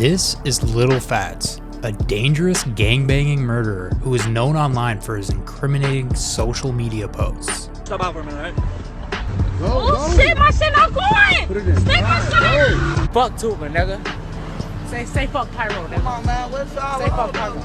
This is Lil Fatz, a dangerous gangbanging murderer who is known online for his incriminating social media posts. Stop out for a minute, right? Oh shit, my shit not going! Put it in. Stick my shit in! Fuck Tuba, nigga. Say fuck Pyro, nigga. Come on, man. What's up? Say fuck Pyro.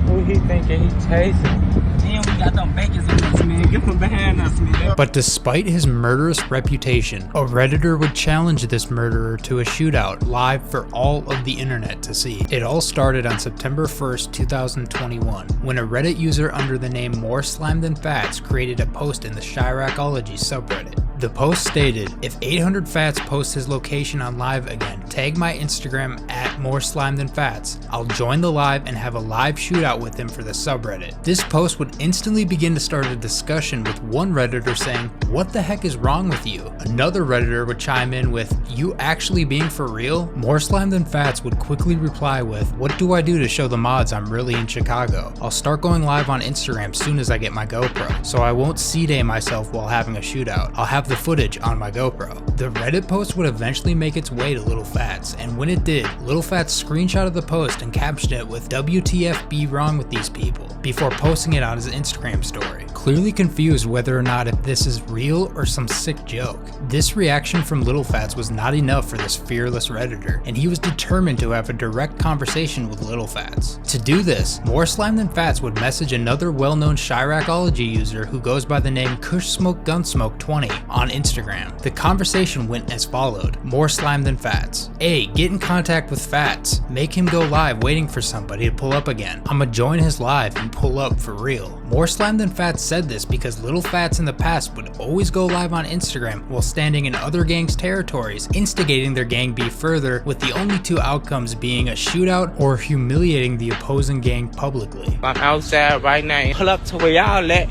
Who he thinking he chasing? Damn, we got them bakers on us, man. Get from behind us, man. But despite his murderous reputation, a Redditor would challenge this murderer to a shootout live for all of the internet to see. It all started on September 1st, 2021, when a Reddit user under the name MoreSlimeThanFatz created a post in the Chiraqology subreddit. The post stated, if 800 Fats posts his location on live again, tag my Instagram at MoreSlimeThanFatz. I'll join the live and have a live shootout with him for the subreddit. This post would instantly begin to start a discussion with one Redditor saying, what the heck is wrong with you? Another Redditor would chime in with, you actually being for real? MoreSlimeThanFatz would quickly reply with, what do I do to show the mods I'm really in Chicago? I'll start going live on Instagram soon as I get my GoPro, so I won't C-day myself while having a shootout. I'll have the footage on my GoPro. The Reddit post would eventually make its way to Lil Fatz, and when it did, Lil Fatz screenshotted the post and captioned it with WTF be wrong with these people, before posting it on his Instagram story. Clearly confused whether or not if this is real or some sick joke. This reaction from Lil Fatz was not enough for this fearless Redditor, and he was determined to have a direct conversation with Lil Fatz. To do this, MoreSlimeThanFatz would message another well-known Chiraqology user who goes by the name KushSmokeGunsmoke20 on Instagram. The conversation went as followed. MoreSlimeThanFatz. A. Get in contact with Fatz. Make him go live waiting for somebody to pull up again. I'ma join his live and pull up for real. MoreSlimeThanFatz said this because Lil Fatz in the past would always go live on Instagram while standing in other gangs' territories, instigating their gang beef further, with the only two outcomes being a shootout or humiliating the opposing gang publicly. I'm outside right now. Pull up to where y'all at.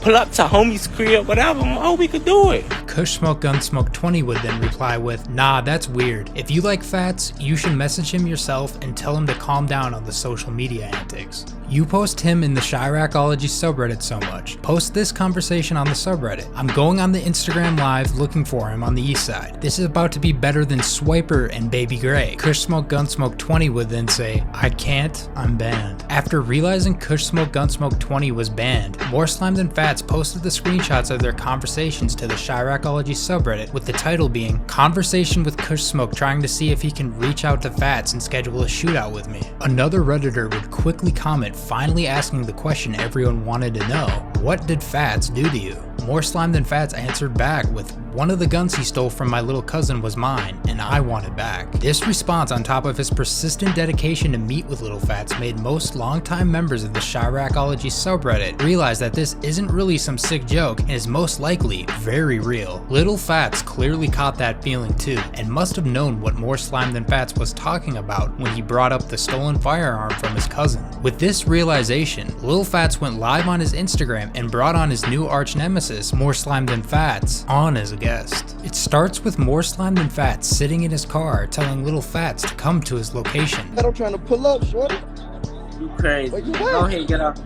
Pull up to homie's crib, whatever. Oh, we could do it. KushSmokeGunsmoke20 would then reply with, nah, that's weird. If you like Fatz, you should message him yourself and tell him to calm down on the social media antics. You post him in the Chiraqology subreddit so much. Post this conversation on the subreddit. I'm going on the Instagram live looking for him on the east side. This is about to be better than Swiper and Baby Gray. KushSmokeGunsmoke20 would then say, I can't, I'm banned. After realizing KushSmokeGunsmoke20 was banned, MoreSlimeThanFatz posted the screenshots of their conversations to the Chiraqology subreddit with the title being, Conversation with KushSmoke trying to see if he can reach out to Fatz and schedule a shootout with me. Another Redditor would quickly comment, finally asking the question everyone wanted to know, what did Fatz do to you? MoreSlimeThanFatz answered back with, one of the guns he stole from my little cousin was mine, and I want it back. This response, on top of his persistent dedication to meet with Lil Fatz, made most longtime members of the Chiraqology subreddit realize that this isn't really some sick joke and is most likely very real. Lil Fatz clearly caught that feeling too, and must have known what MoreSlimeThanFatz was talking about when he brought up the stolen firearm from his cousin. With this realization, Lil Fatz went live on his Instagram and brought on his new arch nemesis, MoreSlimeThanFatz, on as a guest. It starts with MoreSlimeThanFatz sitting in his car telling Lil Fatz to come to his location. I'm trying to pull up, shorty. You crazy. Where you Go ahead, get up.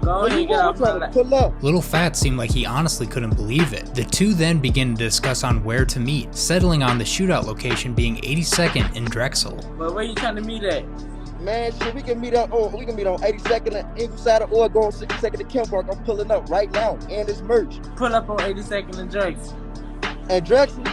Go ahead, get up. I'm trying to pull up. Lil Fatz seemed like he honestly couldn't believe it. The two then begin to discuss on where to meet, settling on the shootout location being 82nd in Drexel. But where you trying to meet at? Man, shit, we can meet up. Oh, we can meet on 82nd and Ingleside or go on 62nd to Kemp Park. I'm pulling up right now, and it's merch. Pull up on 82nd and Drexel. And Drexel?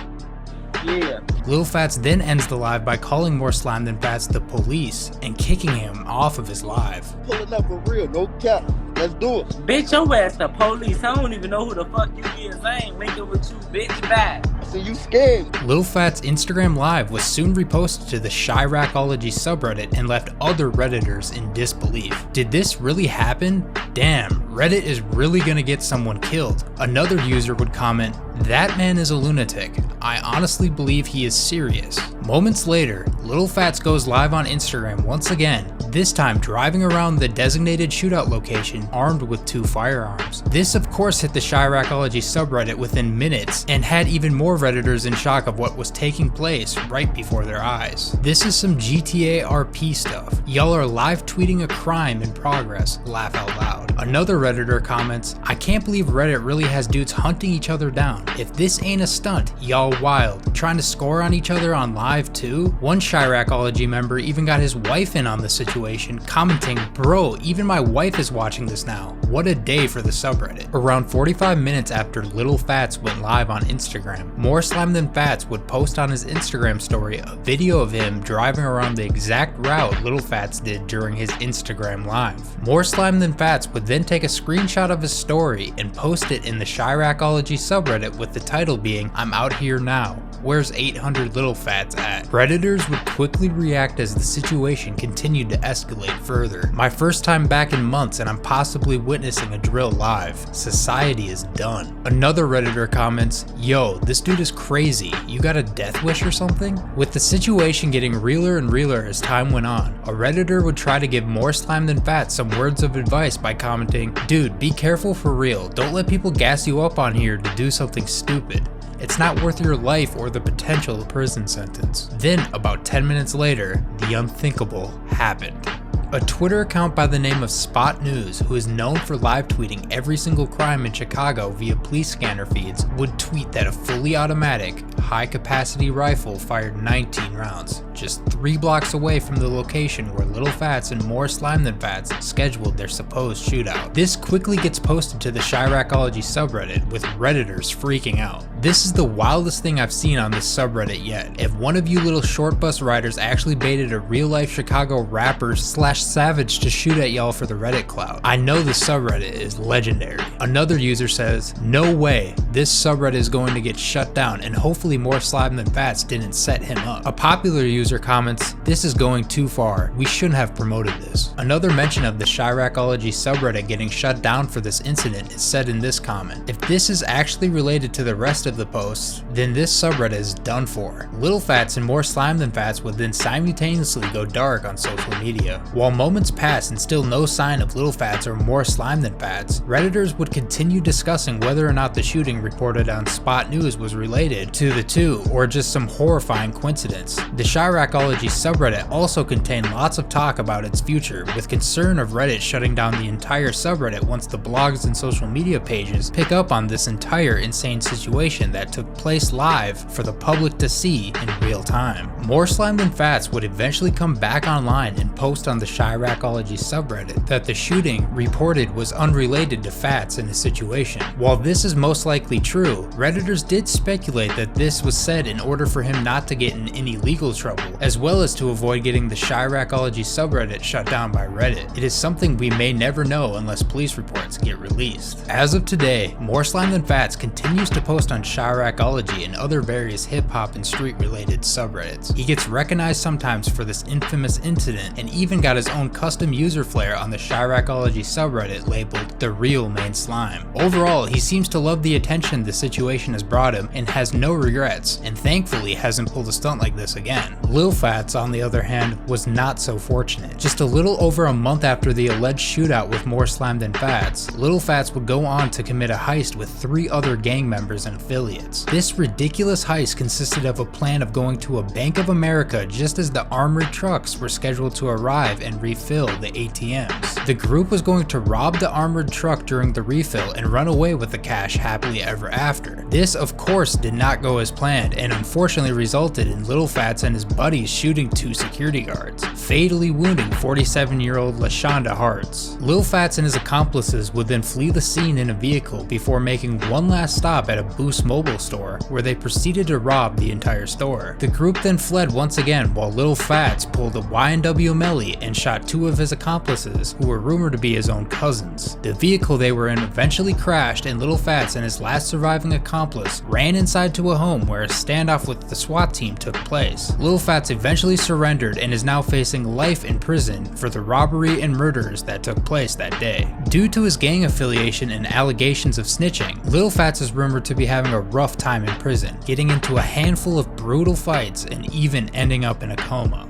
Yeah. Lil Fatz then ends the live by calling MoreSlimeThanFatz the police and kicking him off of his live. Pulling up for real, no cap. Let's do it. Bitch, your ass the police. I don't even know who the fuck you is. I ain't linking with you, bitch. Bye. So you scared. Lil Fat's Instagram live was soon reposted to the Chiraqology subreddit and left other Redditors in disbelief. Did this really happen? Damn, Reddit is really gonna get someone killed. Another user would comment, that man is a lunatic. I honestly believe he is serious. Moments later, Lil Fatz goes live on Instagram once again, this time driving around the designated shootout location armed with two firearms. This of course hit the Chiraqology subreddit within minutes and had even more Redditors in shock of what was taking place right before their eyes. This is some GTA RP stuff. Y'all are live tweeting a crime in progress, laugh out loud. Another Redditor comments, I can't believe Reddit really has dudes hunting each other down. If this ain't a stunt, y'all wild. Trying to score on each other on live too? One Chiraqology member even got his wife in on the situation, commenting, bro, even my wife is watching this now. What a day for the subreddit. Around 45 minutes after Lil Fatz went live on Instagram, MoreSlimeThanFatz would post on his Instagram story a video of him driving around the exact route Lil Fatz did during his Instagram live. MoreSlimeThanFatz would then take a screenshot of his story and post it in the Chiraqology subreddit with the title being, I'm out here now. Where's 800 Lil Fatz at? Redditors would quickly react as the situation continued to escalate further. My first time back in months and I'm possibly witnessing a drill live. Society is done. Another Redditor comments, yo, this dude is crazy. You got a death wish or something? With the situation getting realer and realer as time went on, a Redditor would try to give MoreSlimeThanFatz some words of advice by commenting, dude, be careful for real. Don't let people gas you up on here to do something stupid. It's not worth your life or the potential prison sentence. Then, about 10 minutes later, the unthinkable happened. A Twitter account by the name of Spot News, who is known for live tweeting every single crime in Chicago via police scanner feeds, would tweet that a fully automatic, high-capacity rifle fired 19 rounds, just 3 blocks away from the location where Lil Fatz and MoreSlimeThanFatz scheduled their supposed shootout. This quickly gets posted to the Chiraqology subreddit, with Redditors freaking out. This is the wildest thing I've seen on this subreddit yet. If one of you little short bus riders actually baited a real-life Chicago rapper / savage to shoot at y'all for the Reddit clout, I know the subreddit is legendary. Another user says, no way, this subreddit is going to get shut down and hopefully MoreSlimeThanFatz didn't set him up. A popular user comments, this is going too far, we shouldn't have promoted this. Another mention of the Chiraqology subreddit getting shut down for this incident is said in this comment, if this is actually related to the rest of the posts, then this subreddit is done for. Lil Fatz and MoreSlimeThanFatz would then simultaneously go dark on social media. While moments passed and still no sign of Lil Fatz or MoreSlimeThanFatz, Redditors would continue discussing whether or not the shooting reported on Spot News was related to the two or just some horrifying coincidence. The Chiraqology subreddit also contained lots of talk about its future, with concern of Reddit shutting down the entire subreddit once the blogs and social media pages pick up on this entire insane situation that took place live for the public to see in real time. MoreSlimeThanFatz would eventually come back online and post on the Chiraqology subreddit that the shooting reported was unrelated to Fatz and his situation. While this is most likely true, Redditors did speculate that this was said in order for him not to get in any legal trouble, as well as to avoid getting the Chiraqology subreddit shut down by Reddit. It is something we may never know unless police reports get released. As of today, MoreSlimeThanFatz continues to post on Chiraqology and other various hip-hop and street-related subreddits. He gets recognized sometimes for this infamous incident and even got his own custom user flare on the Chiraqology subreddit labeled The Real Main Slime. Overall, he seems to love the attention the situation has brought him and has no regrets, and thankfully hasn't pulled a stunt like this again. Lil Fatz, on the other hand, was not so fortunate. Just a little over a month after the alleged shootout with MoreSlimeThanFatz, Lil Fatz would go on to commit a heist with 3 other gang members and affiliates. This ridiculous heist consisted of a plan of going to a Bank of America just as the armored trucks were scheduled to arrive and refill the ATMs. The group was going to rob the armored truck during the refill and run away with the cash happily ever after. This, of course, did not go as planned and unfortunately resulted in Lil Fatz and his buddies shooting 2 security guards, fatally wounding 47-year-old LaShonda Hartz. Lil Fatz and his accomplices would then flee the scene in a vehicle before making one last stop at a Boost Mobile store, where they proceeded to rob the entire store. The group then fled once again while Lil Fatz pulled a Y&W Melly and shot 2 of his accomplices, who were rumored to be his own cousins. The vehicle they were in eventually crashed and Lil Fatz and his last surviving accomplice ran inside to a home where a standoff with the SWAT team took place. Lil Fatz eventually surrendered and is now facing life in prison for the robbery and murders that took place that day. Due to his gang affiliation and allegations of snitching, Lil Fatz is rumored to be having a rough time in prison, getting into a handful of brutal fights and even ending up in a coma.